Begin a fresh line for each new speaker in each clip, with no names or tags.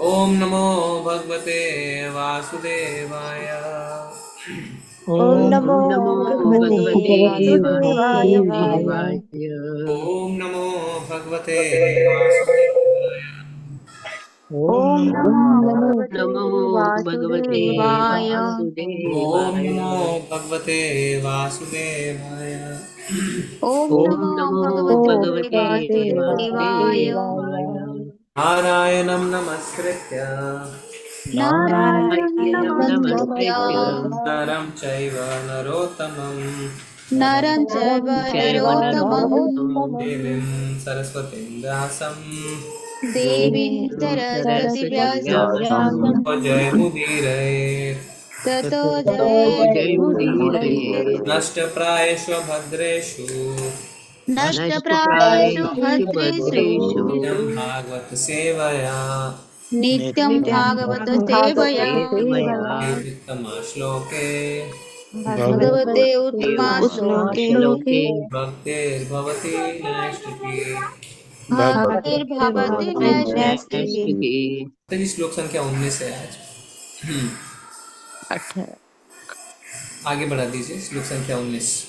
ओम नमो भगवते वासुदेवाय।
ओम
ओम
नमो
नमो
भगवते
भगवते
वासुदेवाय।
वासुदेवाय।
ओम नमो भगवते वासुदेवाय।
ओम
ओम
नमो भगवते
नमो भगवते
वासुदेवाय।
ओम
वासुदेवाय।
नमो भगवते वासुदेवाय।
ओम
ओम
नमो
नमो
भगवते
भगवते
वासुदेवाय।
वासुदेवाय।
नारायणं नमस्कृत्य
नारायणं
नारायणं
नमस्कृत्य
नमस्कृत्य
नरं चैव नरोत्तमं
नरं चैव
चैव
नरोत्तमं
नरोत्तमं
देवीं सरस्वतीं व्यासं
देवीं
देवीं
सरस्वती
सरस्वतीं
व्यासं
व्यासं
जयमुदीरये
ततो
ततो
जयमुदीरये।
जयमुदीरये।
नष्टप्रायेषु भद्रेषु
नष्टप्रायेषु
नष्टप्रायेषु
भद्रेषु
भद्रेषु
नित्यं भागवत सेवया
नित्यं
नित्यं
भागवत
भागवत
सेवया
सेवया।
उत्तमश्लोके
भगवते
भगवते
उत्तमा
उत्तम
श्लोके
श्लोके
भक्तिर्भवति नैष्टिकी।
भक्तिर्भवति नैष्ठिकी।
नैष्ठिकी।
तो ये श्लोक संख्या 19 है आज। आगे बढ़ा दीजिए श्लोक संख्या 19।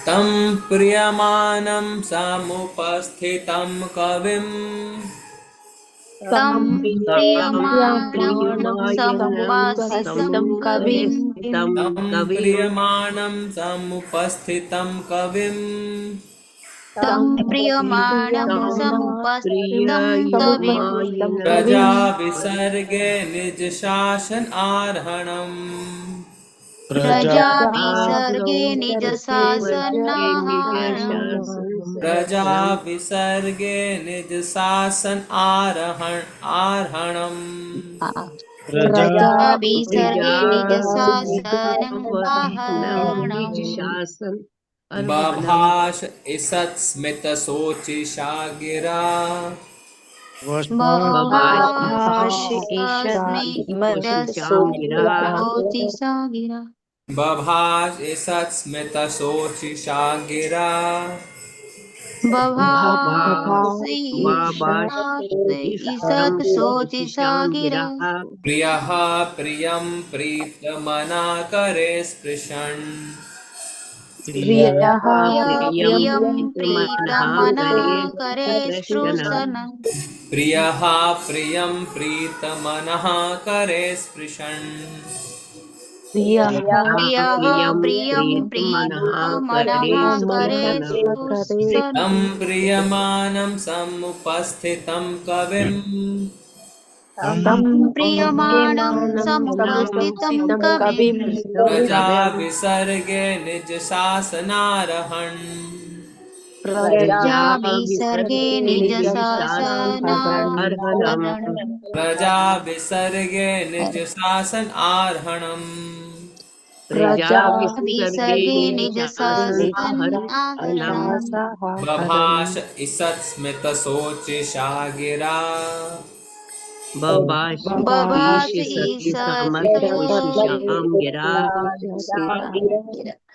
तं प्रियमाणं समुपस्थितं कविं
तं
तं
प्रियमाणं
प्रियमायनं
समुपासितं कविं
समुपस्थितं
तं
कविं।
प्रियमाणं समुपस्थितं कविं
तं
तं
प्रियमाणं समुपस्थितं कविं
प्रियमायनं
प्रजा विसर्गे निज शासन आर्हणम्
प्रजाभिसर्गे
विसर्गे निज
निजशासनाहरणम्
प्रजा
शासनम्।
विसर्गे निज शासन आर्हणम्
प्रजाभिसर्गे निजशासनम्
प्रजावरणं निज
आहरणम्।
शासन अर्हणम्।
बभाष ईषत् स्मित शोचिषा गिरा
बभाषि
बभाषिषत्
तस्मै
वशिषां गिरा।
दशोचिषा गिरा।
बभाष ईषत् स्मित शोचिषा गिरा
बभासि
बाबाषिषं
ईषत् शोचिषा
वशिषां
गिरा।
गिरा।
प्रियः प्रियं प्रीतमना करे स्पृशन्
प्रियः
प्रिय
प्रियं
प्रियं
मनः
प्रीतमनः
करे
करे
स्पृशनम्।
स्पृशन।
प्रियः प्रियं प्रीतमनः करे स्पृशन्
प्रियः
प्रियं
प्रियं
प्रीतमनः
प्रीतमनः
करे
करे
स्पृशनम्।
स्पृशन।
तं प्रियमाणं समुपस्थितं कविं
तं प्रियमाणं समुपस्थितं
समुपस्थितं
कविं
प्रजा
कविम्।
विसर्गे निज शासनार्हन्
प्रजाभिसर्गे
प्रजाभिसर्गे
निजशासनाहरणम्।
निजशासनार्हणम्।
प्रजा विसर्गे निज शासन आर्हणम्
प्रजाविसर्गे
प्रजाभिसर्गे
निजशासनाहरणम्।
निजशासनाहरणम्।
बभाष ईषत् स्मित शोचिषा गिरा
बभासि
बभाषिषति
ईषत्
समस्तवशिषां गिरा।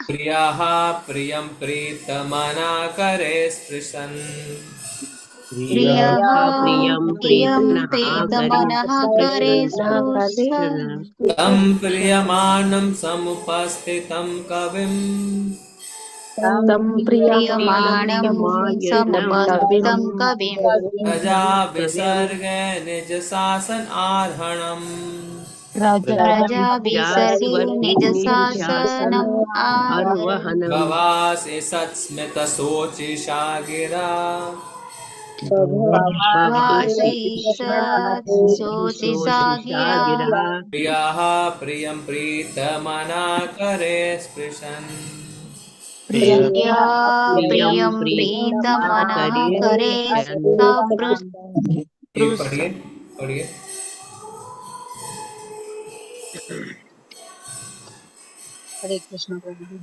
प्रियः प्रियं प्रीतमना करे स्पृशन्
प्रियः
प्रियः प्रियं
प्रियं
प्रीतमनः करे
प्रीतमनः करे स्पृशन।
स्पृशन्।
तं प्रियमाणं समुपस्थितं कविम्
तं
प्रियमाणं
प्रियमायनं
समुपस्थितं
कविम्।
कविं
प्रजा
कविम्।
विसर्गे निज शासन आर्हणम्
प्रजाभिसर्गे
प्रजास्वती निजशासनम्
निजशासनम् आहरणम्।
अर्वहनम्।
प्रवास ईषत् स्मित शोचिषा गिरा
बभासि
बभाषिषत्
ईषत् शोचिषा
शोषिषा
गिरा।
गिरा।
प्रियः प्रियं प्रीतमना करे स्पृशन्
प्रिया
प्रियं
प्रियं
प्रीतमः
प्रीतमनः
करे
करे
स्पृशन्।
ये पढ़िए पढ़िए।
हरे कृष्ण प्रभु जी।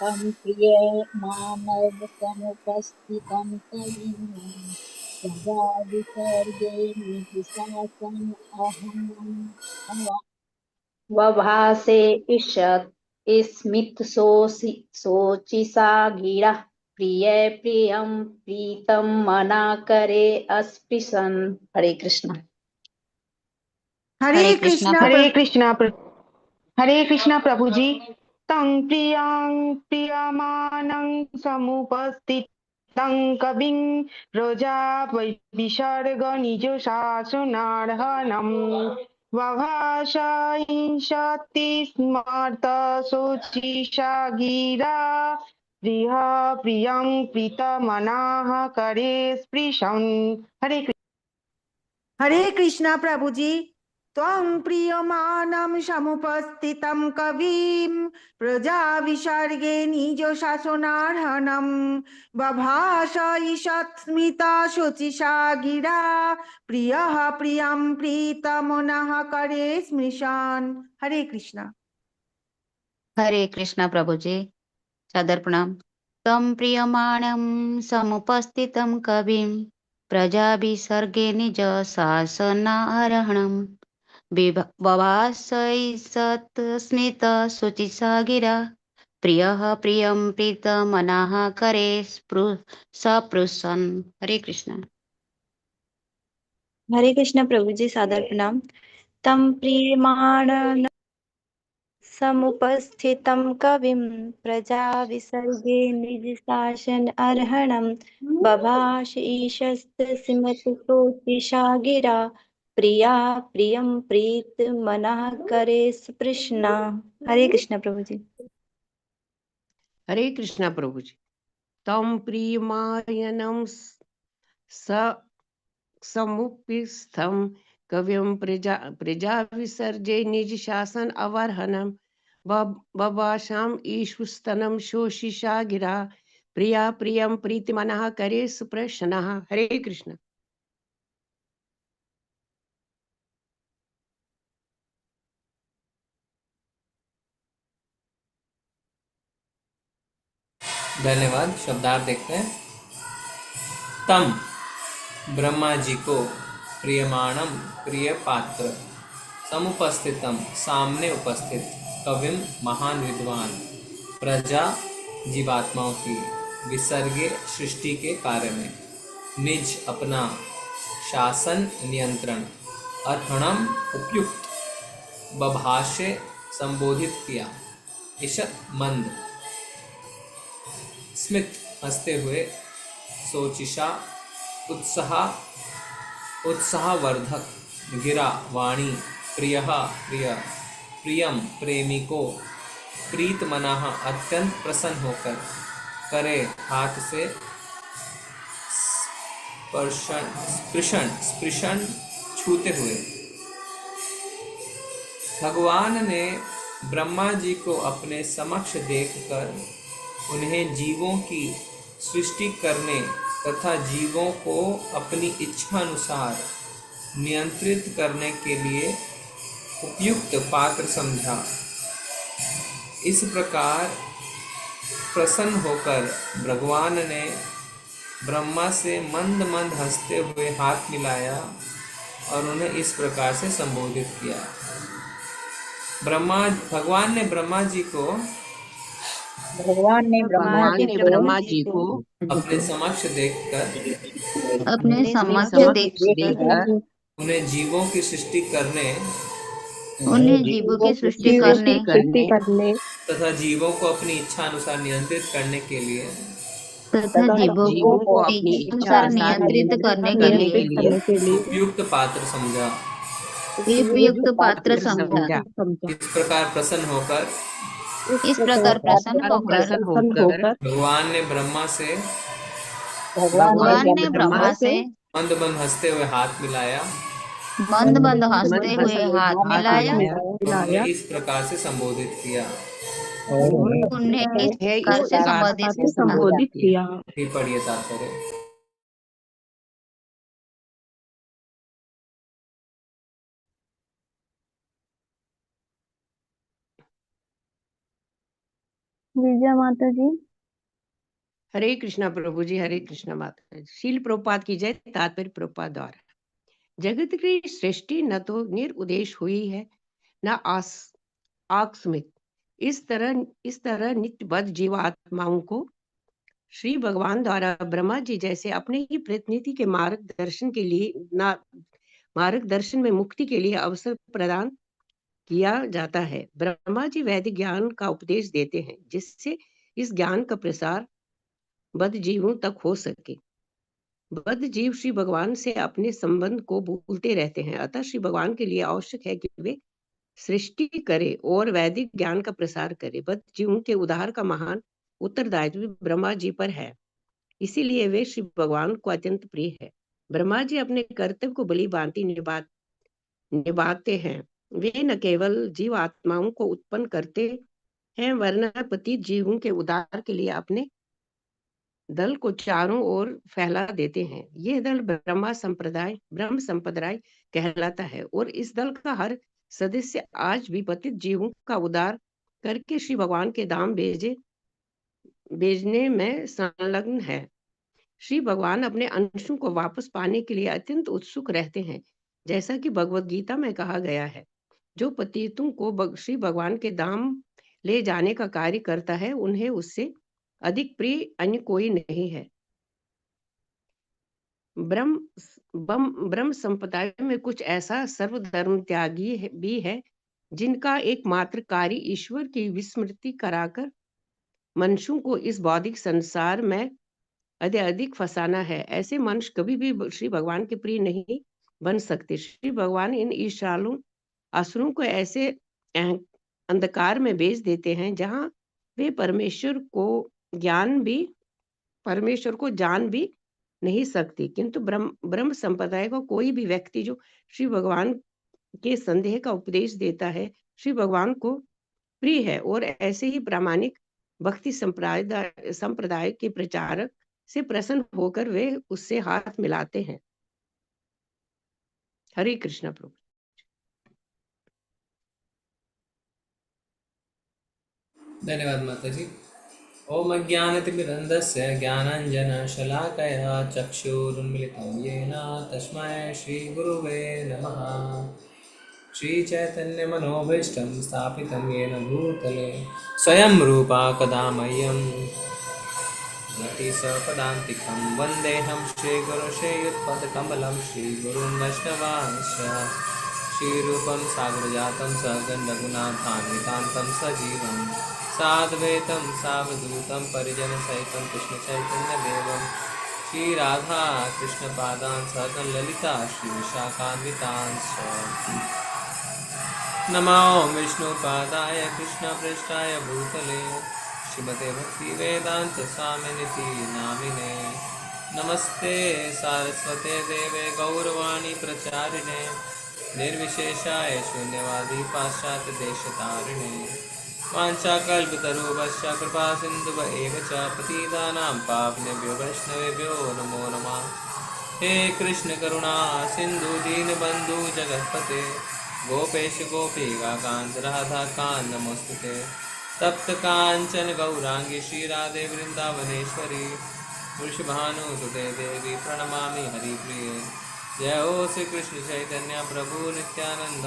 तं प्रियमाणव समुपस्थितं कविम् प्रजाविसर्गे निधिशासन् अहम्।
वभासे ईषत् स्मित सोचिसा गिरा
प्रिय प्रियम प्रीतम मना करे अस्पृशन। हरे कृष्ण।
हरे कृष्णा
हरे कृष्णा हरे कृष्णा प्रभु जी। तं प्रियं प्रियमानं समुपस्थितं कविं रोजा विसर्ग निज शासनार्हणम् वभाषांसति स्मर्त शुचिषा गिरा प्रिय प्रियं प्रीतमनाः करे स्पृशन्।
हरे कृष्णा प्रभु जी। त्वं प्रीयमाणं समुपस्थितं कविं प्रजा विसर्गे निज शासनार्हणं बभाष ईषत्स्मिता शुचिषा गिरा प्रियः प्रियं प्रीतमनः करे स्मृशान। हरे कृष्णा।
हरे कृष्णा प्रभु जी। सादर प्रणाम। तं प्रियमाणं समुपस्थितं कविं प्रजा विसर्गे निज शासनार्हणं बभाषैषत् स्मित शुचिषा गिरा प्रियः प्रियं प्रीतमनाः करे सपृशन्। हरे कृष्णा।
हरे कृष्ण प्रभु जी। सादर प्रणाम। तं प्रीयमाण समुपस्थितं कविं प्रजा विसर्गे निज शासन अर्हणं बभाष ईशस्त सिमतुतोषा गिरा प्रिया प्रियं प्रीत मना करे स्पृशना। हरे कृष्ण प्रभु जी।
हरे कृष्णा प्रभु जी। तं प्रियमायनं समुपस्थितं कविं प्रजा विसर्जे निज शासन अवर्हणं बभाषाम ईशुस्तनम शोषिषा गिरा प्रिया प्रियम प्रीतिमनः करे सुप्रसन्नः। हरे कृष्ण।
धन्यवाद। शब्दार्थ देखते हैं। तम ब्रह्मा जी को, प्रियमाणम प्रिय पात्र, समुपस्थितम सामने उपस्थित, कविम महान विद्वान, प्रजा जीवात्माओं की, विसर्गे सृष्टि के कार्य में, निज अपना शासन नियंत्रण, अर्हणम उपयुक्त, बभाषे संबोधित किया, ईषत मंद, स्मित हंसते हुए, सोचिशा उत्साहवर्धक, गिरा वाणी, प्रियः प्रिय, प्रियम प्रेमी को, प्रीत मनाह अत्यंत प्रसन्न होकर, करे हाथ से स्पृशन छूते हुए। भगवान ने ब्रह्मा जी को अपने समक्ष देखकर उन्हें जीवों की सृष्टि करने तथा जीवों को अपनी इच्छा अनुसार नियंत्रित करने के लिए उपयुक्त पात्र समझा। इस प्रकार प्रसन्न होकर भगवान ने ब्रह्मा से मंद मंद हंसते हुए हाथ मिलाया और उन्हें इस प्रकार से संबोधित किया। भगवान ने ब्रह्मा जी को अपने समक्ष देखकर उन्हें जीवों की सृष्टि करने तथा जीवों को अपनी इच्छा अनुसार नियंत्रित करने के लिए उपयुक्त पात्र समझा। इस प्रकार प्रसन्न होकर भगवान ने ब्रह्मा से मंद मंद हंसते हुए हाथ मिलाया और इस प्रकार से संबोधित किया। पढ़िए तात्पर्य।
विजय माता जी।
हरे कृष्णा प्रभु जी। हरे कृष्णा माता जी। शील प्रभुपाद की जय। तात्पर्य प्रभुपाद द्वारा। जगत की सृष्टि न तो निरुद्देश हुई है न आकस्मिक। इस तरह नित्यबद्ध जीवात्माओं को श्री भगवान द्वारा ब्रह्मा जी जैसे अपने ही प्रतिनिधि के मार्गदर्शन में मुक्ति के लिए अवसर प्रदान किया जाता है। ब्रह्मा जी वैदिक ज्ञान का उपदेश देते हैं जिससे इस ज्ञान का प्रसार बद्ध जीवों तक हो सके। बद्ध जीव श्री भगवान से अपने संबंध को भूलते रहते हैं, अतः श्री भगवान के लिए आवश्यक है कि वे सृष्टि करे और वैदिक ज्ञान का प्रसार करे। बद्ध जीवों के उद्धार का महान उत्तरदायित्व ब्रह्मा जी पर है, इसीलिए वे श्री भगवान को अत्यंत प्रिय है। ब्रह्मा जी अपने कर्तव्य को भली भांति निभाते हैं। वे न केवल जीव आत्माओं को उत्पन्न करते हैं वरना पतित जीवों के उद्धार के लिए अपने दल को चारों ओर फैला देते हैं। यह दल ब्रह्म संप्रदाय कहलाता है और इस दल का हर सदस्य आज भी पतित जीवों का उद्धार करके श्री भगवान के धाम भेजने में संलग्न है। श्री भगवान अपने अंशों को वापस पाने के लिए अत्यंत उत्सुक रहते हैं, जैसा कि भगवत गीता में कहा गया है। जो पतितों को श्री भगवान के धाम ले जाने का कार्य करता है उन्हें उससे अधिक प्रिय अन्य कोई नहीं है। ब्रह्म संप्रदाय में कुछ ऐसा सर्वधर्म त्यागी भी है जिनका एकमात्र कार्य ईश्वर की विस्मृति कराकर मनुष्यों को इस भौतिक संसार में अधिक फंसाना है। ऐसे मनुष्य कभी भी श्री भगवान के प्रिय नहीं बन सकते। श्री भगवान इन ईर्ष्यालु असुरों को ऐसे अंधकार में भेज देते हैं जहां वे परमेश्वर को जान भी नहीं सकती। किंतु ब्रह्म संप्रदाय का कोई भी व्यक्ति जो श्री भगवान के संदेह का उपदेश देता है श्री भगवान को प्रिय है और ऐसे ही प्रामाणिक भक्ति संप्रदाय के प्रचारक से प्रसन्न होकर वे उससे हाथ मिलाते हैं। हरे कृष्णा प्रभु।
धन्यवाद माता जी। ओम अज्ञानतिमिरन्धस्य ज्ञानाञ्जनशलाकया चक्षुरुन्मिलितं येन तस्मै श्रीगुरुवे नमः। श्रीचैतन्यमनोभीष्टं स्थापितं येन भूतले स्वयं रूपा कदा मह्यं नटिसपदान्तिकं वन्देऽहं श्रीगुरुश्रीयुत्पदकमलं श्रीगुरुं वैष्णवांश्च श्रीरूपं सागरजातं सगन्धगुणाभान्वितान्तं सजीवं साद्वैतं सावधूतं परिजनसहितं कृष्णचैतन्यदेवं श्रीराधा कृष्णपादान् सहगं ललिता श्रीविशाखान्वितांश्च। नमो विष्णुपादाय कृष्णप्रेष्ठाय भूतले श्रीमते भक्तिवेदान्त स्वामिनिति नामिने। नमस्ते सारस्वते देवे गौरवाणी प्रचारिणे निर्विशेषाय शून्यवादी पाश्चात्य देशतारिणे। वाञ्छाकल्पतरुभ्यश्च कृपा सिन्धुव एव च पतितानां पावनेभ्यो वैष्णवेभ्यो नमो नमः। हे कृष्ण करुणा सिन्धु दीनबन्धु जगत्पते गोपेश गोपिकान्त राधाकान्त नमोस्तुते। तप्त कांचन गौरांगी श्रीराधे वृंदावनेश्वरी वृषभानुसुते देवी प्रणमामि हरिप्रिये। जय हो श्री कृष्ण चैतन्य प्रभु नित्यानंद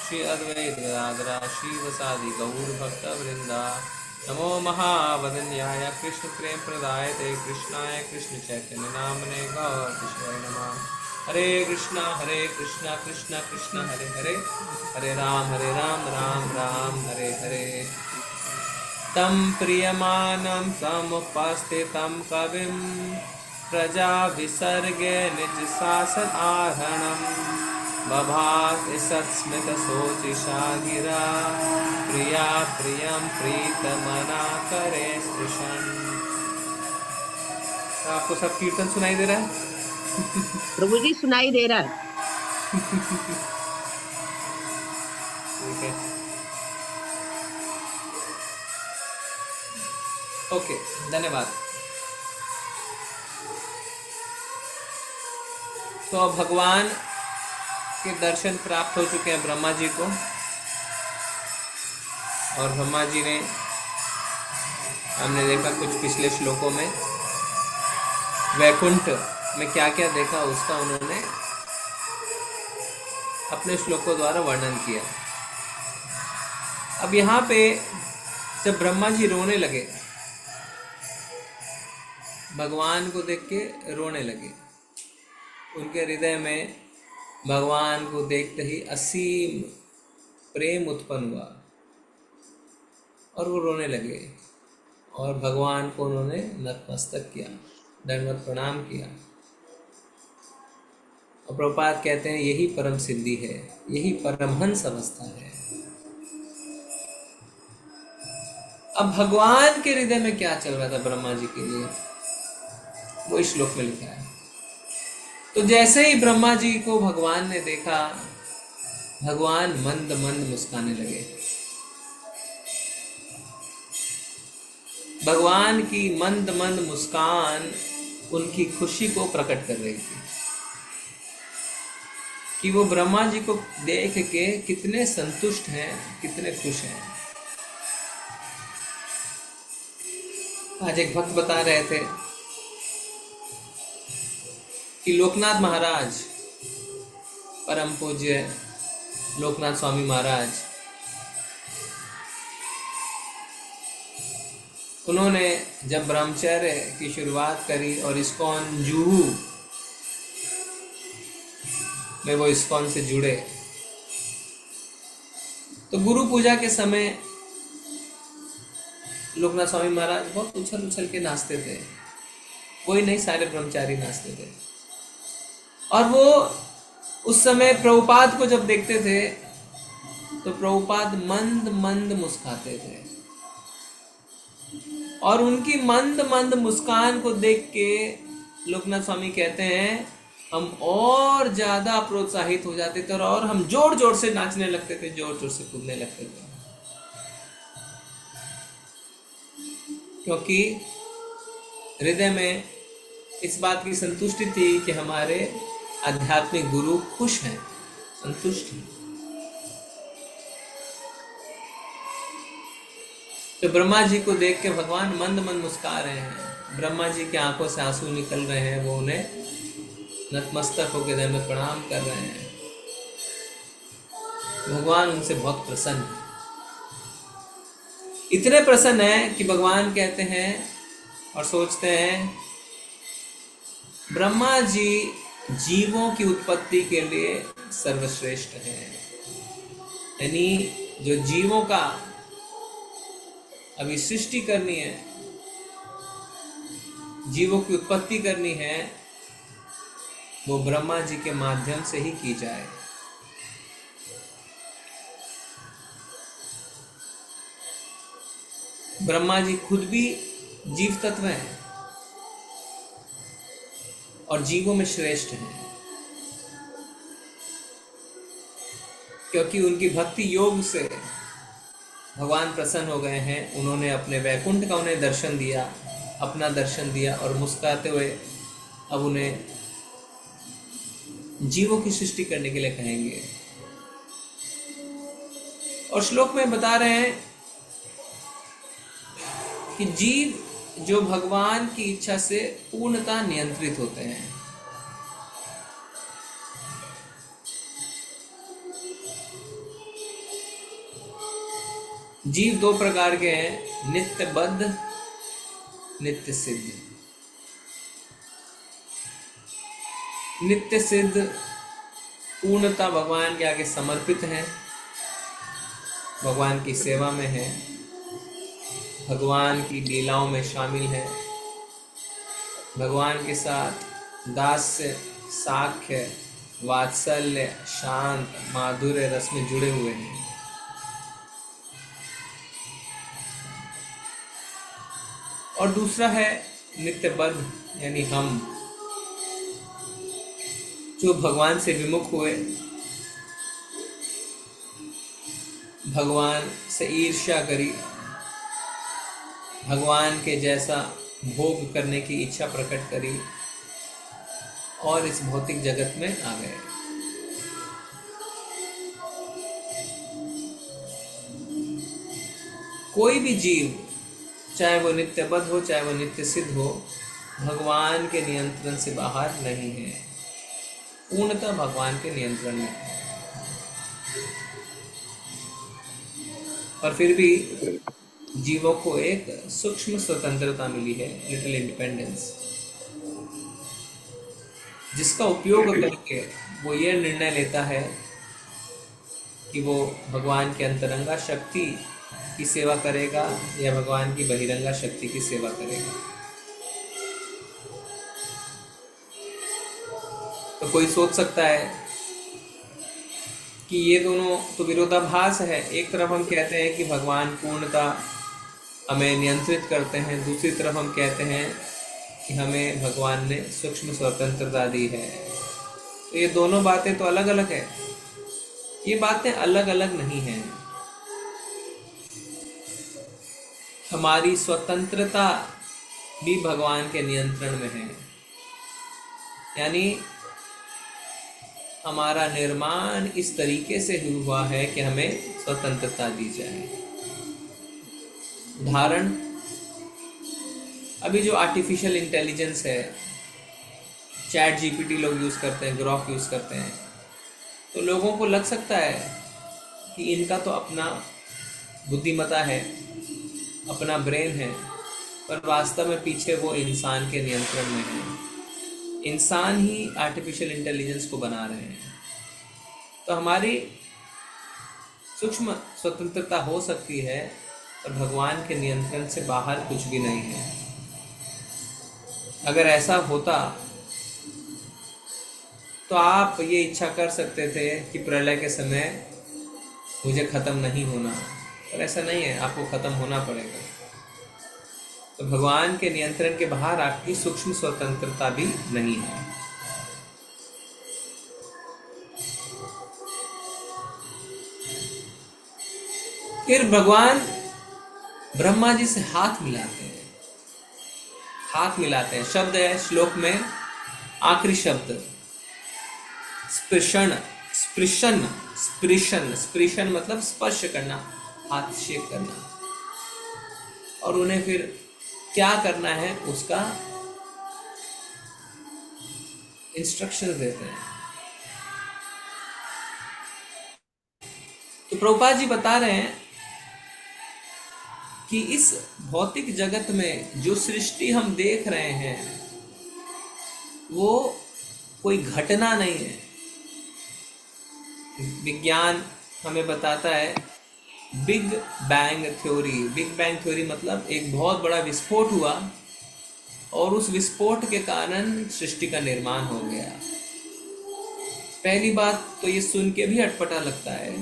श्री अद्वैत गदाधर श्रीवसादि गौर भक्त वृंदा। नमो महावदन्याय कृष्ण प्रेम प्रदायते कृष्णाय कृष्ण चैतन्य नामने गौर नमः। हरे कृष्णा कृष्ण कृष्ण हरे हरे, हरे राम राम राम हरे हरे। तं प्रियमानं समुपस्थितं कविं प्रजा विसर्गे निज शासन आहरणं बभास सत्स्मित सोचिषा गिरा प्रिया प्रियं प्रीतमना करे स्पृशन। आपको सब कीर्तन सुनाई दे रहा है?
प्रभु जी सुनाई दे रहा है।
ठीक है, ओके, धन्यवाद। तो भगवान के दर्शन प्राप्त हो चुके हैं ब्रह्मा जी को, और ब्रह्मा जी ने, हमने देखा कुछ पिछले श्लोकों में वैकुंठ में क्या क्या देखा उसका उन्होंने अपने श्लोकों द्वारा वर्णन किया। अब यहाँ पे जब ब्रह्मा जी रोने लगे भगवान को देख के रोने लगे। उनके हृदय में भगवान को देखते ही असीम प्रेम उत्पन्न हुआ और वो रोने लगे और भगवान को उन्होंने नतमस्तक किया, दंडवत प्रणाम किया। और प्रभुपाद कहते हैं यही परम सिद्धि है, यही परमहंस अवस्था है। अब भगवान के हृदय में क्या चल रहा था ब्रह्मा जी के लिए, वो इस श्लोक में लिखा है। तो जैसे ही ब्रह्मा जी को भगवान ने देखा, भगवान मंद मंद मुस्काने लगे। भगवान की मंद मंद मुस्कान उनकी खुशी को प्रकट कर रही थी कि वो ब्रह्मा जी को देख के कितने संतुष्ट हैं, कितने खुश हैं। आज एक भक्त बता रहे थे कि लोकनाथ महाराज, परम पूज्य लोकनाथ स्वामी महाराज, उन्होंने जब ब्रह्मचर्य की शुरुआत करी और इस्कॉन जुहू में वो इस्कॉन से जुड़े, तो गुरु पूजा के समय लोकनाथ स्वामी महाराज बहुत उछल उछल के नाचते थे। कोई नहीं, सारे ब्रह्मचारी नाचते थे। और वो उस समय प्रभुपाद को जब देखते थे तो प्रभुपाद मंद मंद मुस्काते थे और उनकी मंद मंद मुस्कान को देख के लोकनाथ स्वामी कहते हैं हम और ज्यादा प्रोत्साहित हो जाते थे और हम जोर जोर से नाचने लगते थे, जोर जोर से कूदने लगते थे, क्योंकि हृदय में इस बात की संतुष्टि थी कि हमारे आध्यात्मिक गुरु खुश हैं, संतुष्ट हैं। तो ब्रह्मा जी को देख के भगवान मंद मंद मुस्कुरा रहे हैं। ब्रह्मा जी की आंखों से आंसू निकल रहे हैं, वो उन्हें नतमस्तक होकर दंडवत प्रणाम कर रहे हैं। भगवान उनसे बहुत प्रसन्न है, इतने प्रसन्न है कि भगवान कहते हैं और सोचते हैं ब्रह्मा जी जीवों की उत्पत्ति के लिए सर्वश्रेष्ठ है। यानी जो जीवों का अभी सृष्टि करनी है, जीवों की उत्पत्ति करनी है, वो ब्रह्मा जी के माध्यम से ही की जाए। ब्रह्मा जी खुद भी जीव तत्व हैं और जीवों में श्रेष्ठ हैं, क्योंकि उनकी भक्ति योग से भगवान प्रसन्न हो गए हैं। उन्होंने अपने वैकुंठ का उन्हें दर्शन दिया, अपना दर्शन दिया और मुस्कुराते हुए अब उन्हें जीवों की सृष्टि करने के लिए कहेंगे। और श्लोक में बता रहे हैं कि जीव जो भगवान की इच्छा से पूर्णतः नियंत्रित होते हैं। जीव दो प्रकार के हैं, नित्यबद्ध, नित्य सिद्ध। नित्य सिद्ध पूर्णतः भगवान के आगे समर्पित हैं, भगवान की सेवा में है, भगवान की लीलाओं में शामिल है, भगवान के साथ दास्य, साख्य, वात्सल्य, शांत, माधुर्य रस में जुड़े हुए हैं। और दूसरा है नित्यबद्ध, यानी हम जो भगवान से विमुख हुए, भगवान से ईर्ष्या करी, भगवान के जैसा भोग करने की इच्छा प्रकट करी और इस भौतिक जगत में आ गए। कोई भी जीव, चाहे वो नित्यबद्ध हो, चाहे वो नित्य सिद्ध हो, भगवान के नियंत्रण से बाहर नहीं है, पूर्णतः भगवान के नियंत्रण में है। और फिर भी जीवों को एक सूक्ष्म स्वतंत्रता मिली है, लिटिल इंडिपेंडेंस। जिसका उपयोग करके वो ये निर्णय लेता है कि वो भगवान की अंतरंगा शक्ति की सेवा करेगा या भगवान की बहिरंगा शक्ति की सेवा करेगा। तो कोई सोच सकता है कि ये दोनों तो विरोधाभास है। एक तरफ हम कहते हैं कि भगवान पूर्णतः हमें नियंत्रित करते हैं, दूसरी तरफ हम कहते हैं कि हमें भगवान ने सूक्ष्म स्वतंत्रता दी है। तो ये दोनों बातें तो अलग अलग है। ये बातें अलग अलग नहीं हैं। हमारी स्वतंत्रता भी भगवान के नियंत्रण में है, यानी हमारा निर्माण इस तरीके से हुआ है कि हमें स्वतंत्रता दी जाए। उदाहरण, अभी जो आर्टिफिशियल इंटेलिजेंस है, चैट जीपीटी लोग यूज़ करते हैं, ग्रॉक यूज़ करते हैं, तो लोगों को लग सकता है कि इनका तो अपना बुद्धिमत्ता है, अपना ब्रेन है, पर वास्तव में पीछे वो इंसान के नियंत्रण में है। इंसान ही आर्टिफिशियल इंटेलिजेंस को बना रहे हैं। तो हमारी सूक्ष्म स्वतंत्रता हो सकती है, पर भगवान के नियंत्रण से बाहर कुछ भी नहीं है। अगर ऐसा होता तो आप ये इच्छा कर सकते थे कि प्रलय के समय मुझे ख़त्म नहीं होना, पर ऐसा नहीं है, आपको ख़त्म होना पड़ेगा। तो भगवान के नियंत्रण के बाहर आपकी सूक्ष्म स्वतंत्रता भी नहीं है। फिर भगवान ब्रह्मा जी से हाथ मिलाते हैं। हाथ मिलाते हैं शब्द है श्लोक में, आखिरी शब्द स्पृशन। स्पृशन स्पृशन स्पृशन मतलब स्पर्श करना, हाथ शेक करना। और उन्हें फिर क्या करना है उसका इंस्ट्रक्शन देते हैं। तो प्रभुपाद जी बता रहे हैं कि इस भौतिक जगत में जो सृष्टि हम देख रहे हैं वो कोई घटना नहीं है। विज्ञान हमें बताता है big bang theory. Big bang theory मतलब एक बहुत बड़ा विस्फोट हुआ और उस विस्फोट के कारण सृष्टि का निर्माण हो गया। पहली बात तो ये सुन के भी अटपटा लगता है,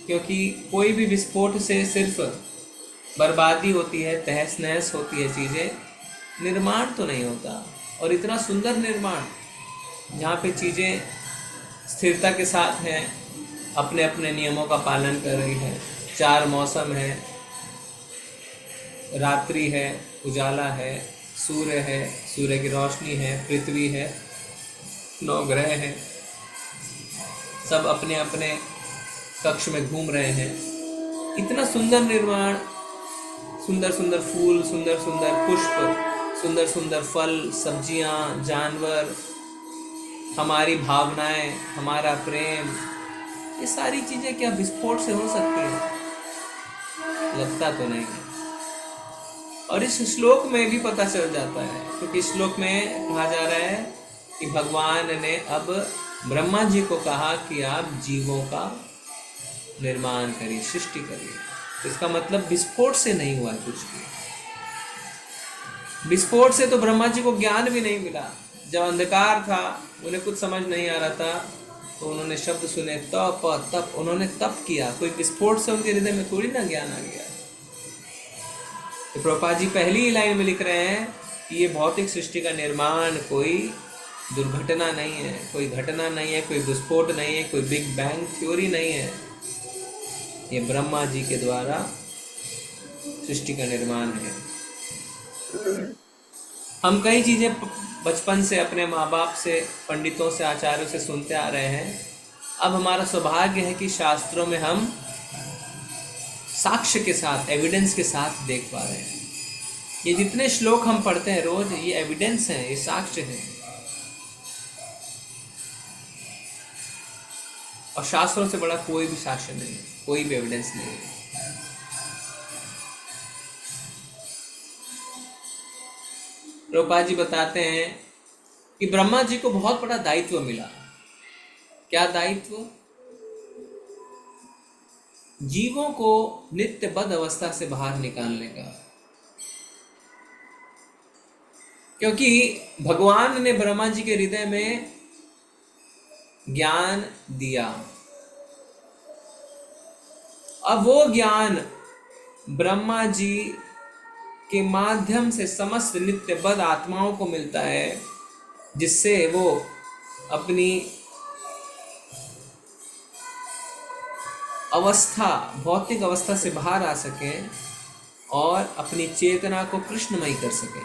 क्योंकि कोई भी विस्फोट से सिर्फ बर्बादी होती है, तहस नहस होती है चीज़ें, निर्माण तो नहीं होता। और इतना सुंदर निर्माण जहाँ पे चीज़ें स्थिरता के साथ हैं, अपने अपने नियमों का पालन कर रही है। 4 मौसम है, रात्रि है, उजाला है, सूर्य है, सूर्य की रोशनी है, पृथ्वी है, 9 ग्रह हैं, सब अपने अपने कक्ष में घूम रहे हैं। इतना सुंदर निर्माण, सुंदर सुंदर फूल, सुंदर सुंदर पुष्प, सुंदर सुंदर फल, सब्जियां, जानवर, हमारी भावनाएं, हमारा प्रेम, ये सारी चीज़ें क्या विस्फोट से हो सकती हैं? लगता तो नहीं है। और इस श्लोक में भी पता चल जाता है, क्योंकि इस श्लोक में कहा जा रहा है कि भगवान ने अब ब्रह्मा जी को कहा कि आप जीवों का निर्माण करिए, सृष्टि करिए। तो इसका मतलब विस्फोट से नहीं हुआ कुछ भी। विस्फोट से तो ब्रह्मा जी को ज्ञान भी नहीं मिला। जब अंधकार था, उन्हें कुछ समझ नहीं आ रहा था, तो उन्होंने शब्द सुने, तप, उन्होंने तप किया। कोई विस्फोट से उनके हृदय में थोड़ी ना ज्ञान आ गया। तो प्रभुपाद जी पहली ही लाइन में लिख रहे हैं कि ये भौतिक सृष्टि का निर्माण कोई दुर्घटना नहीं है, कोई घटना नहीं है, कोई विस्फोट नहीं है, कोई बिग बैंग थ्योरी नहीं है। ये ब्रह्मा जी के द्वारा सृष्टि का निर्माण है। हम कई चीज़ें बचपन से अपने माँ बाप से, पंडितों से, आचार्यों से सुनते आ रहे हैं। अब हमारा सौभाग्य है कि शास्त्रों में हम साक्ष्य के साथ, एविडेंस के साथ देख पा रहे हैं। ये जितने श्लोक हम पढ़ते हैं रोज, ये एविडेंस हैं, ये साक्ष्य हैं। और शास्त्रों से बड़ा कोई भी साक्ष्य नहीं है, कोई भी एविडेंस नहीं है। प्रभुपाद जी बताते हैं कि ब्रह्मा जी को बहुत बड़ा दायित्व मिला। क्या दायित्व? जीवों को नित्य बद्ध अवस्था से बाहर निकालने का। क्योंकि भगवान ने ब्रह्मा जी के हृदय में ज्ञान दिया। अब वो ज्ञान ब्रह्मा जी के माध्यम से समस्त नित्य बद्ध आत्माओं को मिलता है, जिससे वो अपनी अवस्था, भौतिक अवस्था से बाहर आ सकें और अपनी चेतना को कृष्णमय कर सकें।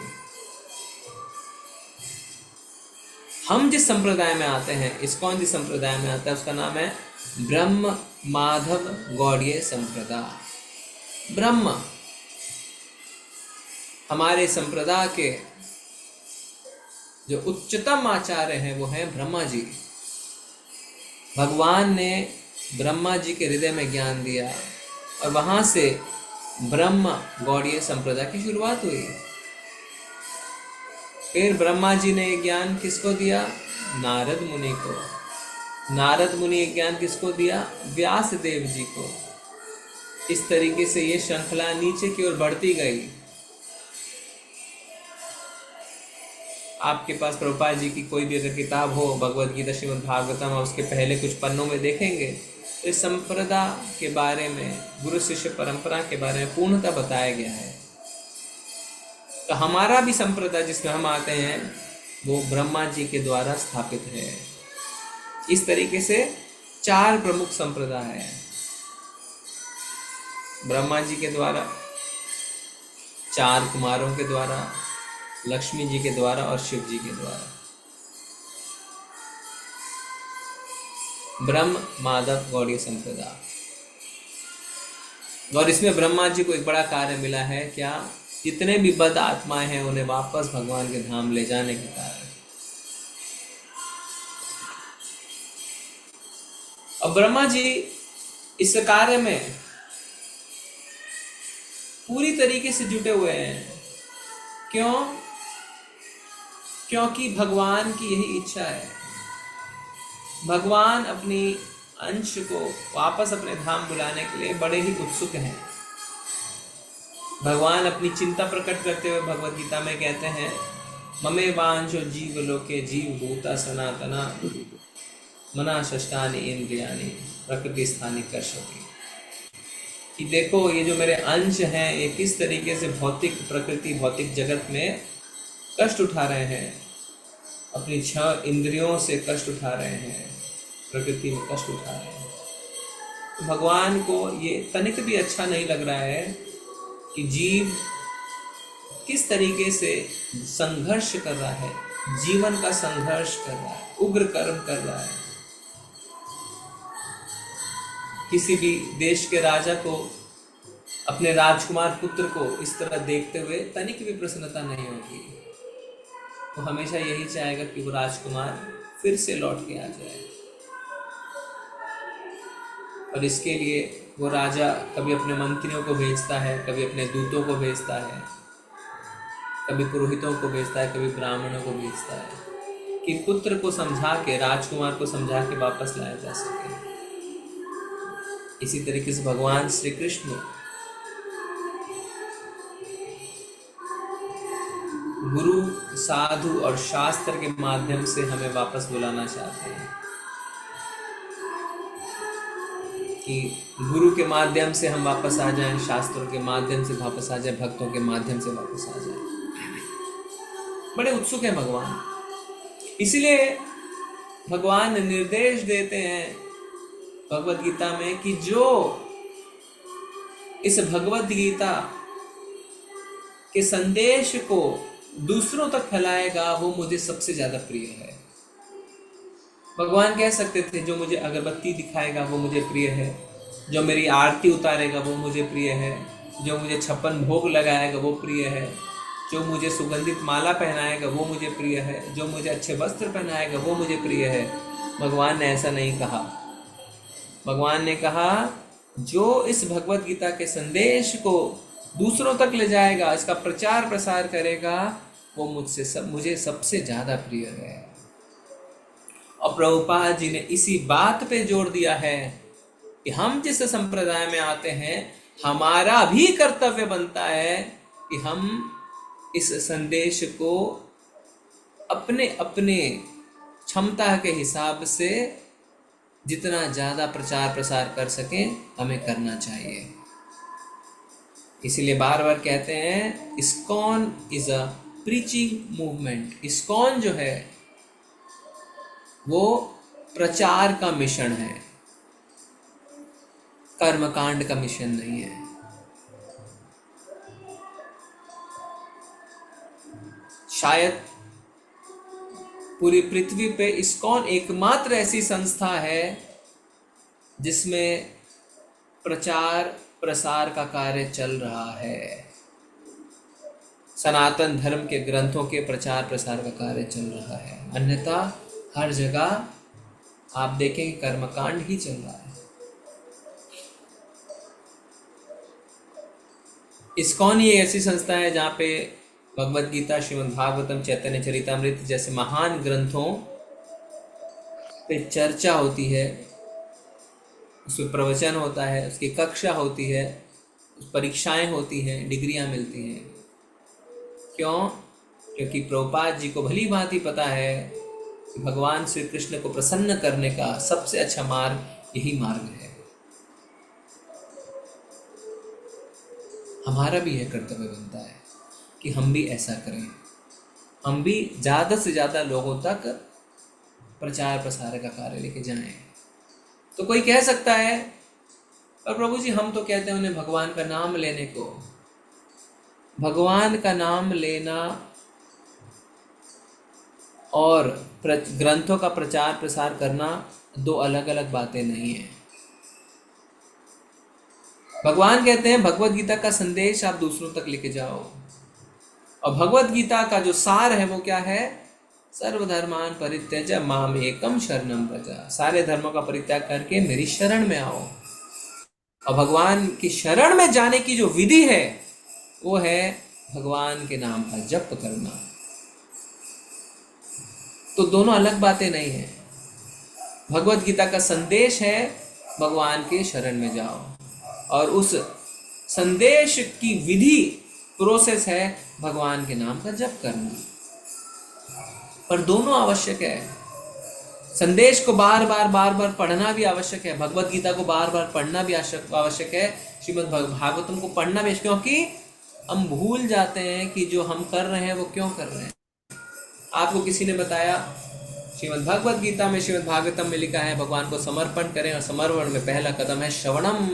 हम जिस संप्रदाय में आते हैं, इस्कॉन जिस संप्रदाय में आता है, उसका नाम है ब्रह्म माधव गौड़ीय संप्रदाय। ब्रह्म हमारे संप्रदाय के जो उच्चतम आचार्य हैं वो हैं ब्रह्मा जी। भगवान ने ब्रह्मा जी के हृदय में ज्ञान दिया और वहां से ब्रह्म गौड़ीय संप्रदाय की शुरुआत हुई। फिर ब्रह्मा जी ने ज्ञान किसको दिया? नारद मुनि को। नारद मुनि ज्ञान किसको दिया? व्यास देव जी को। इस तरीके से ये श्रृंखला नीचे की ओर बढ़ती गई। आपके पास प्रभुपाद जी की कोई भी अगर किताब हो, भगवद गीता, श्रीमद् भागवतम, और उसके पहले कुछ पन्नों में देखेंगे तो इस संप्रदाय के बारे में, गुरु शिष्य परंपरा के बारे में पूर्णतः बताया गया है। तो हमारा भी संप्रदाय जिसमें हम आते हैं वो ब्रह्मा जी के द्वारा स्थापित है। इस तरीके से 4 प्रमुख संप्रदाय हैं। ब्रह्मा जी के द्वारा, 4 कुमारों के द्वारा, लक्ष्मी जी के द्वारा और शिव जी के द्वारा। ब्रह्म माधव गौड़ीय संप्रदाय। और इसमें ब्रह्मा जी को एक बड़ा कार्य मिला है। क्या? जितने भी बद्ध आत्माएं हैं उन्हें वापस भगवान के धाम ले जाने के कार्य। अब ब्रह्मा जी इस कार्य में पूरी तरीके से जुटे हुए हैं। क्यों? क्योंकि भगवान की यही इच्छा है। भगवान अपनी अंश को वापस अपने धाम बुलाने के लिए बड़े ही उत्सुक हैं। भगवान अपनी चिंता प्रकट करते हुए भगवद गीता में कहते हैं, ममे वांशो जीव लोके जीव भूता सनातना मना षष्ठानि इंद्रियाणि प्रकृति स्थानी कर्षति। कि देखो ये जो मेरे अंश हैं ये किस तरीके से भौतिक प्रकृति, भौतिक जगत में कष्ट उठा रहे हैं, अपनी 6 इंद्रियों से कष्ट उठा रहे हैं, प्रकृति में कष्ट उठा रहे हैं। तो भगवान को ये तनिक भी अच्छा नहीं लग रहा है कि जीव किस तरीके से संघर्ष कर रहा है, जीवन का संघर्ष कर रहा है, उग्र कर्म कर रहा है। किसी भी देश के राजा को अपने राजकुमार पुत्र को इस तरह देखते हुए तनिक भी प्रसन्नता नहीं होगी। वो हमेशा यही चाहेगा कि वो राजकुमार फिर से लौट के आ जाए। और इसके लिए वो राजा कभी अपने मंत्रियों को भेजता है, कभी अपने दूतों को भेजता है, कभी पुरोहितों को भेजता है, कभी ब्राह्मणों को भेजता है कि पुत्र को समझा के, राजकुमार को समझा के वापस लाया जा सके। इसी तरीके से भगवान श्री कृष्ण गुरु, साधु और शास्त्र के माध्यम से हमें वापस बुलाना चाहते हैं कि गुरु के माध्यम से हम वापस आ जाएं, शास्त्रों के माध्यम से वापस आ जाएं, भक्तों के माध्यम से वापस आ जाएं। बड़े उत्सुक हैं भगवान। इसलिए भगवान निर्देश देते हैं भगवद गीता में कि जो इस भगवद गीता के संदेश को दूसरों तक फैलाएगा वो मुझे सबसे ज्यादा प्रिय है। भगवान कह सकते थे जो मुझे अगरबत्ती दिखाएगा वो मुझे प्रिय है, जो मेरी आरती उतारेगा वो मुझे प्रिय है, जो मुझे 56 भोग लगाएगा वो प्रिय है, जो मुझे सुगंधित माला पहनाएगा वो मुझे प्रिय है, जो मुझे अच्छे वस्त्र पहनाएगा वो मुझे प्रिय है। भगवान ने ऐसा नहीं कहा। भगवान ने कहा जो इस भगवद गीता के संदेश को दूसरों तक ले जाएगा, इसका प्रचार प्रसार करेगा, वो मुझे सबसे ज्यादा प्रिय है। और प्रभुपाद जी ने इसी बात पे जोर दिया है कि हम जिस संप्रदाय में आते हैं, हमारा भी कर्तव्य बनता है कि हम इस संदेश को अपने अपने क्षमता के हिसाब से जितना ज्यादा प्रचार प्रसार कर सकें, हमें करना चाहिए। इसीलिए बार बार कहते हैं, ISKCON is a preaching movement. ISKCON जो है वो प्रचार का मिशन है, कर्मकांड का मिशन नहीं है। शायद पूरी पृथ्वी पे इस्कॉन एकमात्र ऐसी संस्था है जिसमें प्रचार प्रसार का कार्य चल रहा है। सनातन धर्म के ग्रंथों के प्रचार प्रसार का कार्य चल रहा है। अन्यथा हर जगह आप देखेंगे कर्मकांड ही चल रहा है। इस्कॉन ये ऐसी संस्था है जहाँ पे भगवद गीता, श्रीमद् भागवतम, चैतन्य चरितामृत जैसे महान ग्रंथों पे चर्चा होती है, उसमें प्रवचन होता है, उसकी कक्षा होती है, उस परीक्षाएं होती हैं, डिग्रियां मिलती हैं। क्यों? क्योंकि प्रभुपाद जी को भली भांति पता है कि भगवान श्री कृष्ण को प्रसन्न करने का सबसे अच्छा मार्ग यही मार्ग है। हमारा भी यह कर्तव्य बनता है कि हम भी ऐसा करें, हम भी ज़्यादा से ज़्यादा लोगों तक प्रचार प्रसार का कार्य लेके जाएं। तो कोई कह सकता है, पर प्रभु जी हम तो कहते हैं उन्हें भगवान का नाम लेने को। भगवान का नाम लेना और ग्रंथों का प्रचार प्रसार करना दो अलग अलग बातें नहीं है। भगवान कहते हैं भगवत गीता का संदेश आप दूसरों तक लेके जाओ, और भगवत गीता का जो सार है वो क्या है? सर्वधर्मान परित्यज माम एकम शरणम व्रज। सारे धर्मों का परित्याग करके मेरी शरण में आओ। और भगवान की शरण में जाने की जो विधि है वो है भगवान के नाम का जप करना। तो दोनों अलग बातें नहीं है। भगवत गीता का संदेश है भगवान के शरण में जाओ, और उस संदेश की विधि प्रोसेस है भगवान के नाम का जप करना। पर दोनों आवश्यक है। संदेश को बार बार पढ़ना भी आवश्यक है। भगवत गीता को बार बार पढ़ना भी आवश्यक है। श्रीमद् भागवतम को पढ़ना भी, क्योंकि हम भूल जाते हैं कि जो हम कर रहे हैं वो क्यों कर रहे हैं। आपको किसी ने बताया श्रीमद् भगवत गीता में, श्रीमद् भागवतम में लिखा है भगवान को समर्पण करें, और समर्पण में पहला कदम है श्रवणम,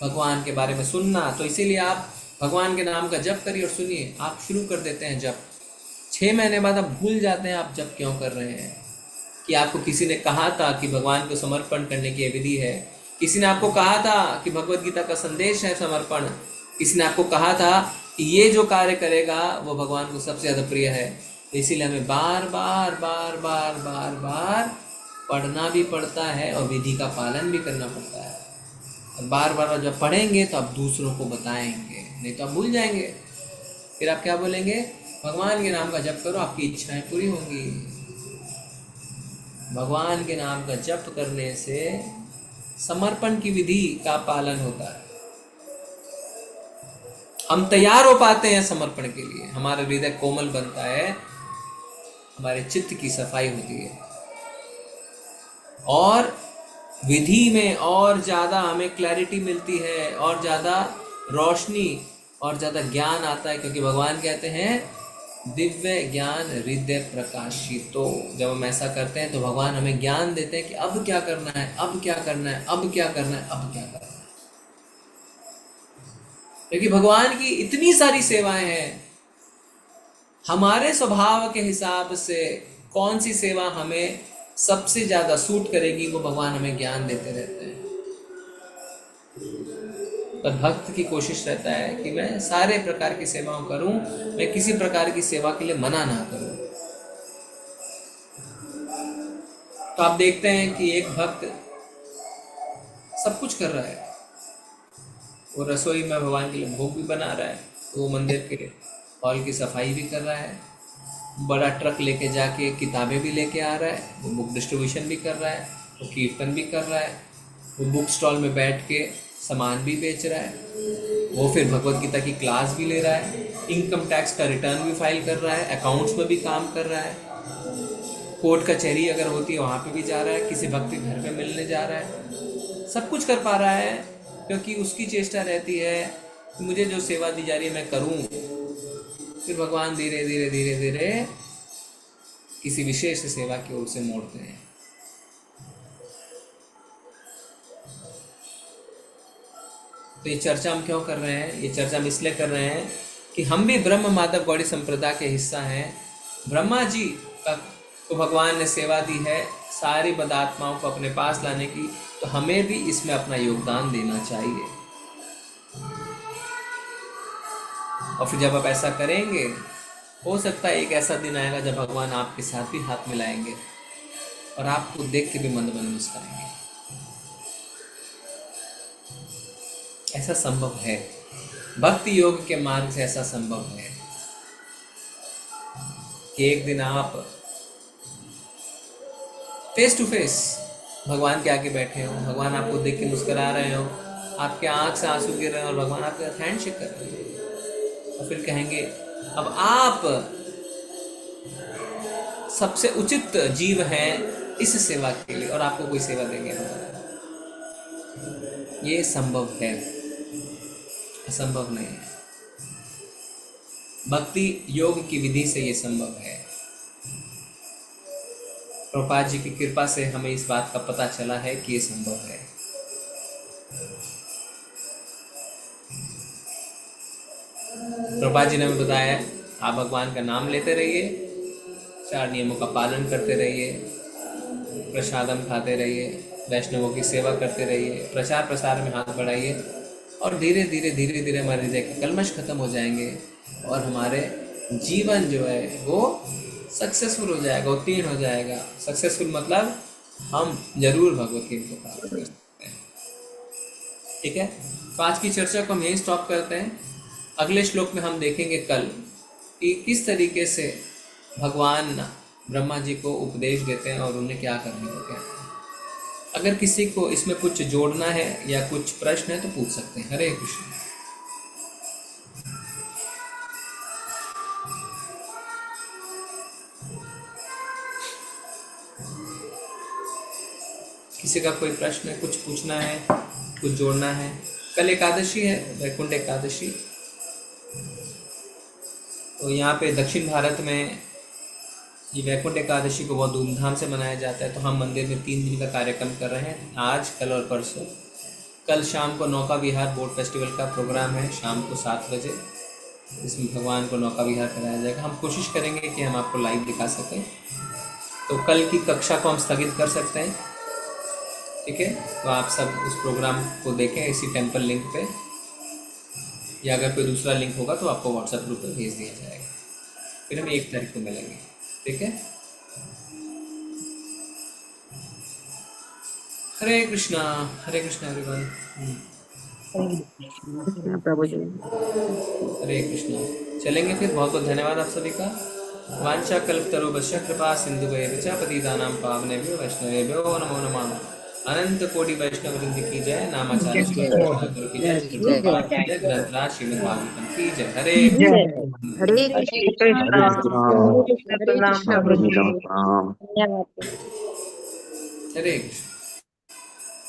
भगवान के बारे में सुनना। तो इसीलिए आप भगवान के नाम का जप करिए और सुनिए। आप शुरू कर देते हैं जप, 6 महीने बाद आप भूल जाते हैं आप जप क्यों कर रहे हैं। कि आपको किसी ने कहा था कि भगवान को समर्पण करने की विधि है, किसी ने आपको कहा था कि भगवत गीता का संदेश है समर्पण, किसी ने आपको कहा था कि ये जो कार्य करेगा वो भगवान को सबसे ज़्यादा प्रिय है। तो इसीलिए हमें बार बार पढ़ना भी पड़ता है और विधि का पालन भी करना पड़ता है। और बार बार जब पढ़ेंगे तो आप दूसरों को बताएंगे, नहीं तो आप भूल जाएंगे। फिर आप क्या बोलेंगे? भगवान के नाम का जप करो, आपकी इच्छाएं पूरी होंगी। भगवान के नाम का जप करने से समर्पण की विधि का पालन होता है। हम तैयार हो पाते हैं समर्पण के लिए, हमारा हृदय कोमल बनता है, हमारे चित्त की सफाई होती है, और विधि में और ज़्यादा हमें क्लैरिटी मिलती है, और ज़्यादा रोशनी और ज़्यादा ज्ञान आता है। क्योंकि भगवान कहते हैं दिव्य ज्ञान हृदय प्रकाशितो। जब हम ऐसा करते हैं तो भगवान हमें ज्ञान देते हैं कि अब क्या करना है, अब क्या करना है, अब क्या करना है, अब क्या करना है। क्योंकि भगवान की इतनी सारी सेवाएं हैं, हमारे स्वभाव के हिसाब से कौन सी सेवा हमें सबसे ज़्यादा सूट करेगी वो भगवान हमें ज्ञान देते रहते हैं। पर भक्त की कोशिश रहता है कि मैं सारे प्रकार की सेवाओं करूं, मैं किसी प्रकार की सेवा के लिए मना ना करूं। तो आप देखते हैं कि एक भक्त सब कुछ कर रहा है, वो रसोई में भगवान के लिए भोग भी बना रहा है, वो मंदिर के हॉल की सफाई भी कर रहा है, बड़ा ट्रक लेके जाके किताबें भी लेके आ रहा है, वो बुक डिस्ट्रीब्यूशन भी कर रहा है, वो कीर्तन भी कर रहा है, वो बुक स्टॉल में बैठ के सामान भी बेच रहा है, वो फिर भगवत गीता की क्लास भी ले रहा है, इनकम टैक्स का रिटर्न भी फाइल कर रहा है, अकाउंट्स में भी काम कर रहा है, कोर्ट कचहरी अगर होती है वहाँ पे भी जा रहा है, किसी भक्त के घर पे मिलने जा रहा है, सब कुछ कर पा रहा है क्योंकि उसकी चेष्टा रहती है कि मुझे जो सेवा दी जा रही है मैं करूँ। फिर भगवान धीरे धीरे धीरे धीरे किसी विशेष सेवा की ओर से मोड़ते हैं। तो ये चर्चा हम क्यों कर रहे हैं? ये चर्चा हम इसलिए कर रहे हैं कि हम भी ब्रह्म माधव गौड़ी संप्रदाय के हिस्सा हैं। ब्रह्मा जी का को भगवान ने सेवा दी है सारी बदात्माओं को अपने पास लाने की, तो हमें भी इसमें अपना योगदान देना चाहिए। और फिर जब आप ऐसा करेंगे, हो सकता है एक ऐसा दिन आएगा जब भगवान आपके साथ भी हाथ मिलाएंगे और आपको देख के भी मंद मंद मुस्कुराएंगे। ऐसा संभव है, भक्ति योग के मार्ग से ऐसा संभव है कि एक दिन आप फेस टू फेस भगवान के आगे बैठे हो, भगवान आपको देख के मुस्कुरा रहे हो, आपके आंख से आंसू गिर रहे हैं और भगवान आपके साथ हैंडशेक कर रहे हैं और फिर कहेंगे अब आप सबसे उचित जीव हैं इस सेवा के लिए और आपको कोई सेवा देंगे। ये संभव है, असंभव नहीं है। भक्ति योग की विधि से ये संभव है। प्रभुपाद जी की कृपा से हमें इस बात का पता चला है कि ये संभव है। प्रभुपाद जी ने हमें बताया आप भगवान का नाम लेते रहिए, 4 नियमों का पालन करते रहिए, प्रसादम खाते रहिए, वैष्णवों की सेवा करते रहिए, प्रचार प्रसार में हाथ बढ़ाइए और धीरे धीरे हमारे हृदय के कलमश खत्म हो जाएंगे और हमारे जीवन जो है वो सक्सेसफुल हो जाएगा, उत्तीर्ण हो जाएगा। सक्सेसफुल मतलब हम जरूर भगवत गीता को प्राप्त कर सकते हैं। ठीक है, तो आज की चर्चा को हम यहीं स्टॉप करते हैं। अगले श्लोक में हम देखेंगे कल कि किस तरीके से भगवान ब्रह्मा जी को उपदेश देते हैं और उन्हें क्या करने को कहते हैं। अगर किसी को इसमें कुछ जोड़ना है या कुछ प्रश्न है तो पूछ सकते हैं। हरे कृष्ण। किसी का कोई प्रश्न है, कुछ पूछना है, कुछ जोड़ना है? कल एकादशी है, वैकुंठ एकादशी। तो यहाँ पे दक्षिण भारत में ये वैकुंठ एकादशी को बहुत धूमधाम से मनाया जाता है। तो हम मंदिर में 3 दिन का कार्यक्रम कर रहे हैं, आज, कल और परसों। कल शाम को नौका विहार बोट फेस्टिवल का प्रोग्राम है, शाम को 7 बजे। इसमें भगवान को नौका विहार कराया जाएगा। हम कोशिश करेंगे कि हम आपको लाइव दिखा सकें। तो कल की कक्षा को हम स्थगित कर सकते हैं। ठीक है, तो आप सब उस प्रोग्राम को देखें इसी टेम्पल लिंक पे, या अगर कोई दूसरा लिंक होगा तो आपको व्हाट्सएप ग्रुप पे भेज दिया जाएगा। फिर हम 1 तारीख को मिलेंगे। ठीक है, हरे कृष्णा एवरीवन।
प्रभु जी।
हरे कृष्णा। चलेंगे फिर। बहुत बहुत धन्यवाद आप सभी का। वांछा कल्पतरुभ्यश्च कृपा सिन्धुभ्यश्च पतितानां पावनेभ्यो वैष्णवेभ्यो नमो नमः। अनंत कोटि वैष्णव वृंद की जय। नामाचार्य की जय। ग्रंथराज श्रीमद् भागवतम की जय। हरे
हरे कृष्ण।
कृष्ण।
हरे कृष्ण।